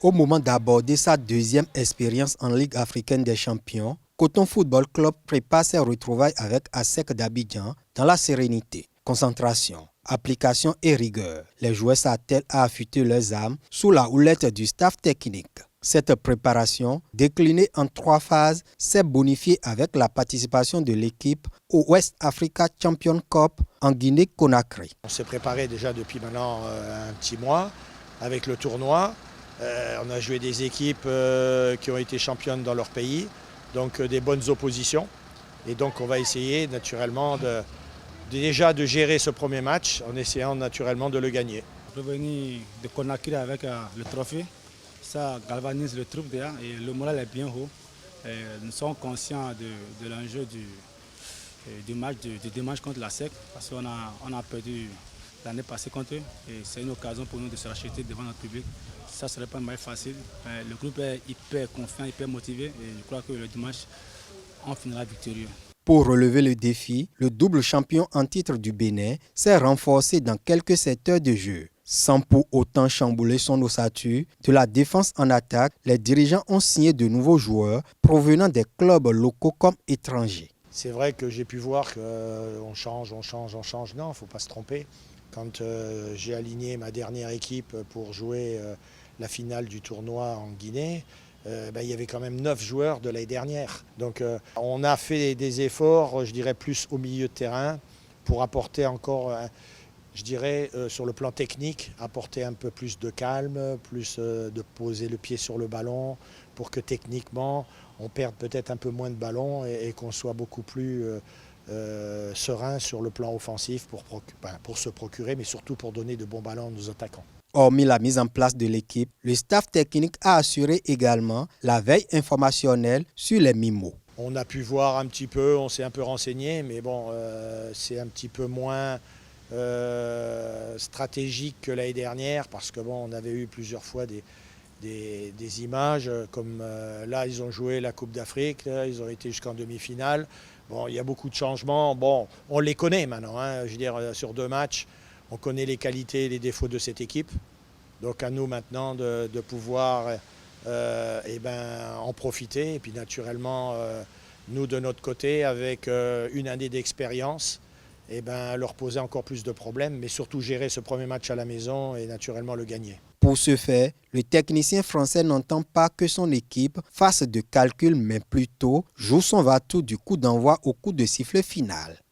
Au moment d'aborder sa deuxième expérience en Ligue africaine des champions, Coton Football Club prépare ses retrouvailles avec ASEC d'Abidjan dans la sérénité, concentration, application et rigueur. Les joueurs s'attellent à affûter leurs armes sous la houlette du staff technique. Cette préparation, déclinée en 3 phases, s'est bonifiée avec la participation de l'équipe au West Africa Champions Cup en Guinée-Conakry. On s'est préparé déjà depuis maintenant un petit mois avec le tournoi. On a joué des équipes qui ont été championnes dans leur pays, donc des bonnes oppositions. Et donc on va essayer naturellement déjà de gérer ce premier match en essayant naturellement de le gagner. Revenir de Conakry avec le trophée, ça galvanise le troupe déjà et le moral est bien haut. Nous sommes conscients de l'enjeu du match du dimanche contre la SEC parce qu'on a perdu l'année passée contre eux et c'est une occasion pour nous de se racheter devant notre public. Ça ne serait pas mal facile. Le groupe est hyper confiant, hyper motivé et je crois que le dimanche, on finira victorieux. Pour relever le défi, le double champion en titre du Bénin s'est renforcé dans quelques secteurs de jeu. Sans pour autant chambouler son ossature, de la défense en attaque, les dirigeants ont signé de nouveaux joueurs provenant des clubs locaux comme étrangers. C'est vrai que j'ai pu voir qu'on change. Non, il ne faut pas se tromper. Quand j'ai aligné ma dernière équipe pour jouer la finale du tournoi en Guinée, il y avait quand même 9 joueurs de l'année dernière. Donc on a fait des efforts, je dirais, plus au milieu de terrain pour apporter encore, je dirais, sur le plan technique, apporter un peu plus de calme, plus de poser le pied sur le ballon pour que techniquement on perde peut-être un peu moins de ballons et qu'on soit beaucoup plus serein sur le plan offensif pour se procurer, mais surtout pour donner de bons ballons à nos attaquants. Hormis la mise en place de l'équipe, le staff technique a assuré également la veille informationnelle sur les MIMO. On a pu voir un petit peu, on s'est un peu renseigné, mais bon, c'est un petit peu moins stratégique que l'année dernière parce que bon, on avait eu plusieurs fois des images comme là, ils ont joué la Coupe d'Afrique, ils ont été jusqu'en demi-finale. Bon, il y a beaucoup de changements. Bon, on les connaît maintenant, hein, je veux dire, sur 2 matchs. On connaît les qualités et les défauts de cette équipe. Donc à nous maintenant de pouvoir en profiter. Et puis naturellement, nous de notre côté, avec une année d'expérience, leur poser encore plus de problèmes, mais surtout gérer ce premier match à la maison et naturellement le gagner. Pour ce faire, le technicien français n'entend pas que son équipe fasse de calculs, mais plutôt joue son va-tout du coup d'envoi au coup de sifflet final.